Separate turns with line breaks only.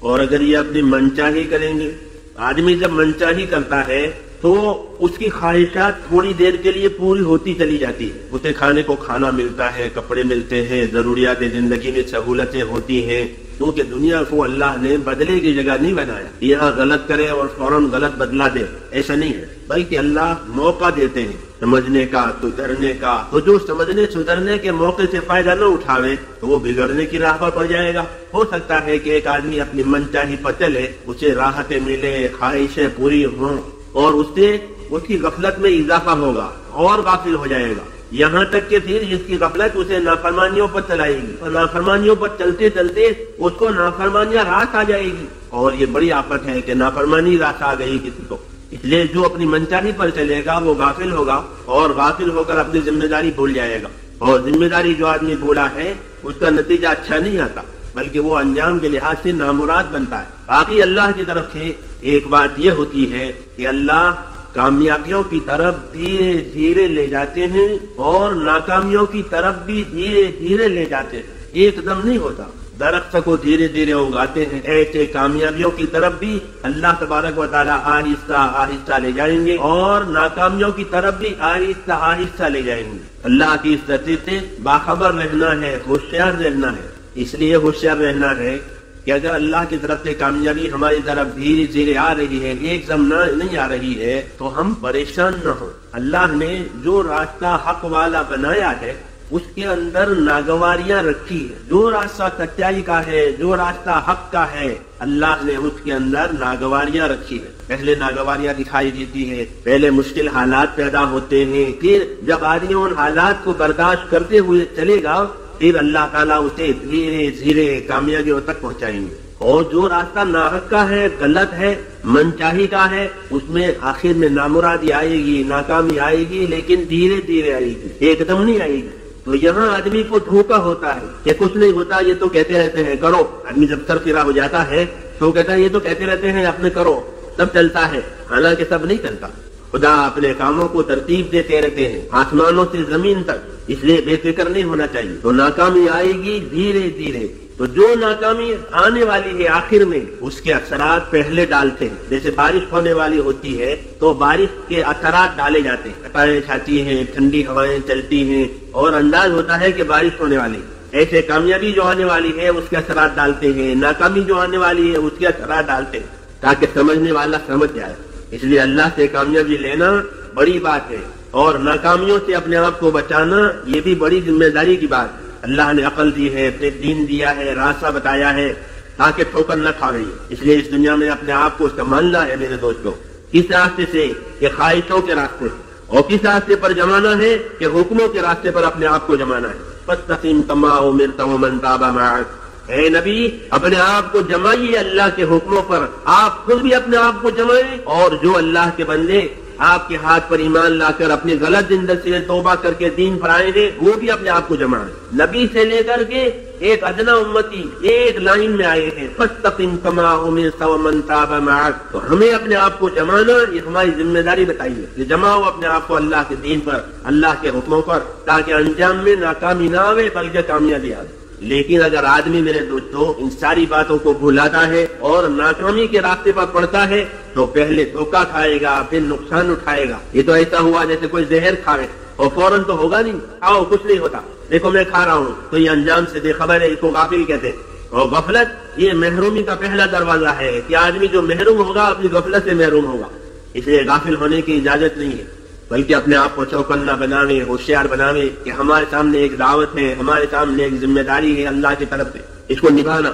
اور اگر یہ اپنی منچاہی کریں گے، آدمی جب منچاہی کرتا ہے تو اس کی خواہشات تھوڑی دیر کے لیے پوری ہوتی چلی جاتی ہے، اسے کھانے کو کھانا ملتا ہے، کپڑے ملتے ہیں، ضروریات زندگی میں سہولتیں ہوتی ہیں، کیونکہ دنیا کو اللہ نے بدلے کی جگہ نہیں بنایا، یہاں غلط کرے اور فوراً غلط بدلا دے، ایسا نہیں ہے، بلکہ اللہ موقع دیتے ہیں سمجھنے کا، سدھرنے کا۔ تو جو سمجھنے سدھرنے کے موقع سے فائدہ نہ اٹھاوے تو وہ بگڑنے کی راہ پر پڑ جائے گا۔ ہو سکتا ہے کہ ایک آدمی اپنی منچاہی پر چلے، اسے راحتیں ملے، خواہشیں پوری ہوں، اور اس سے اس کی غفلت میں اضافہ ہوگا اور غافل ہو جائے گا، یہاں تک کہ پھر اس کی غفلت اسے نافرمانیوں پر چلائے گی، اور نافرمانیوں پر چلتے چلتے اس کو نافرمانیاں راس آ جائے گی، اور یہ بڑی آفت ہے کہ نافرمانی راس آ گئی کسی کو۔ اس لیے جو اپنی منچاہی پر چلے گا وہ غافل ہوگا، اور غافل ہو کر اپنی ذمہ داری بھول جائے گا، اور ذمہ داری جو آدمی بھولا ہے اس کا نتیجہ اچھا نہیں آتا، بلکہ وہ انجام کے لحاظ سے نامراد بنتا ہے۔ باقی اللہ کی طرف سے ایک بات یہ ہوتی ہے کہ اللہ کامیابیوں کی طرف دھیرے دھیرے لے جاتے ہیں اور ناکامیوں کی طرف بھی دھیرے دھیرے لے جاتے ہیں، ایک دم نہیں ہوتا۔ درخت کو دھیرے دھیرے اگاتے ہیں، ایسے کامیابیوں کی طرف بھی اللہ تبارک و تعالیٰ آہستہ آہستہ لے جائیں گے، اور ناکامیوں کی طرف بھی آہستہ آہستہ لے جائیں گے۔ اللہ کی اس ترتیب سے باخبر رہنا ہے، ہوشیار رہنا ہے۔ اس لیے ہوشیار رہنا ہے کہ اگر اللہ کی طرف سے کامیابی ہماری طرف دھیرے دھیرے آ رہی ہے، ایک دم نہیں آ رہی ہے، تو ہم پریشان نہ ہوں۔ اللہ نے جو راستہ حق والا بنایا ہے اس کے اندر ناگواریاں رکھی ہے، جو راستہ سچائی کا ہے، جو راستہ حق کا ہے، اللہ نے اس کے اندر ناگواریاں رکھی ہے۔ پہلے ناگواریاں دکھائی دیتی ہے، پہلے مشکل حالات پیدا ہوتے ہیں، پھر جب آدمی ان حالات کو برداشت کرتے ہوئے چلے گا پھر اللہ تعالیٰ اسے دھیرے دھیرے کامیابیوں تک پہنچائیں گے۔ اور جو راستہ ناحق کا ہے، غلط ہے، منچاہی کا ہے، اس میں آخر میں نامرادی آئے گی، ناکامی آئے گی، لیکن دھیرے دھیرے آئے گی، ایک دم نہیں آئے گی۔ تو یہاں آدمی کو دھوکا ہوتا ہے کہ کچھ نہیں ہوتا، یہ تو کہتے رہتے ہیں کرو۔ آدمی جب سر پھرا ہو جاتا ہے تو کہتا ہے یہ تو کہتے رہتے ہیں اپنے کرو، سب چلتا ہے، حالانکہ سب نہیں چلتا۔ خدا اپنے کاموں کو ترتیب دیتے رہتے ہیں آسمانوں سے زمین تک، اس لیے بے فکر نہیں ہونا چاہیے۔ تو ناکامی آئے گی دھیرے دھیرے، تو جو ناکامی آنے والی ہے آخر میں اس کے اثرات پہلے ڈالتے ہیں۔ جیسے بارش ہونے والی ہوتی ہے تو بارش کے اثرات ڈالے جاتے ہیں، بارش چھاتی ہیں، ٹھنڈی ہوائیں چلتی ہیں، اور انداز ہوتا ہے کہ بارش ہونے والی ہے۔ ایسے کامیابی جو آنے والی ہے اس کے اثرات ڈالتے ہیں، ناکامی جو آنے والی ہے اس کے اثرات ڈالتے ہیں، تاکہ سمجھنے والا سمجھ جائے۔ اس لیے اللہ سے کامیابی لینا بڑی بات ہے، اور ناکامیوں سے اپنے آپ کو بچانا یہ بھی بڑی ذمہ داری کی بات ہے۔ اللہ نے عقل دی ہے، پھر دین دیا ہے، راستہ بتایا ہے تاکہ ٹھوکر نہ کھا گئی۔ اس لیے اس دنیا میں اپنے آپ کو سنبھالنا ہے میرے دوستوں، کس راستے سے؟ کہ خواہشوں کے راستے سے، اور کس راستے پر جمانا ہے؟ کہ حکموں کے راستے پر اپنے آپ کو جمانا ہے۔ فاستقم کما امرت ومن تاب معک، اے نبی اپنے آپ کو جمائیے اللہ کے حکموں پر، آپ خود بھی اپنے آپ کو جمائیں، اور جو اللہ کے بندے آپ کے ہاتھ پر ایمان لا کر اپنی غلط زندگی سے توبہ کر کے دین پر آئے ہیں وہ بھی اپنے آپ کو جمائیں۔ نبی سے لے کر کے ایک ادنا امتی ایک لائن میں آئے ہیں، فاستقم کما امرت ومن تاب معک۔ تو ہمیں اپنے آپ کو جمانا یہ ہماری ذمہ داری بتائیے کہ جماؤ اپنے آپ کو اللہ کے دین پر، اللہ کے حکموں پر، تاکہ انجام میں ناکامی نہ آئے بلکہ کامیابی آئے۔ لیکن اگر آدمی میرے دوستوں ان ساری باتوں کو بھولاتا ہے اور ناکامی کے راستے پر پڑتا ہے تو پہلے دھوکہ کھائے گا، پھر نقصان اٹھائے گا۔ یہ تو ایسا ہوا جیسے کوئی زہر کھائے اور فوراً تو ہوگا نہیں، کھاؤ کچھ نہیں ہوتا، دیکھو میں کھا رہا ہوں، تو یہ انجام سے بے خبر ہے، اس کو غافل کہتے ہیں۔ اور غفلت یہ محرومی کا پہلا دروازہ ہے کہ آدمی جو محروم ہوگا اپنی غفلت سے محروم ہوگا، اس لیے غافل ہونے کی اجازت نہیں ہے، بلکہ اپنے آپ کو چوکنا بناوے، ہوشیار بناوے کہ ہمارے سامنے ایک دعوت ہے، ہمارے سامنے ایک ذمہ داری ہے اللہ کی طرف سے، اس کو نبھانا۔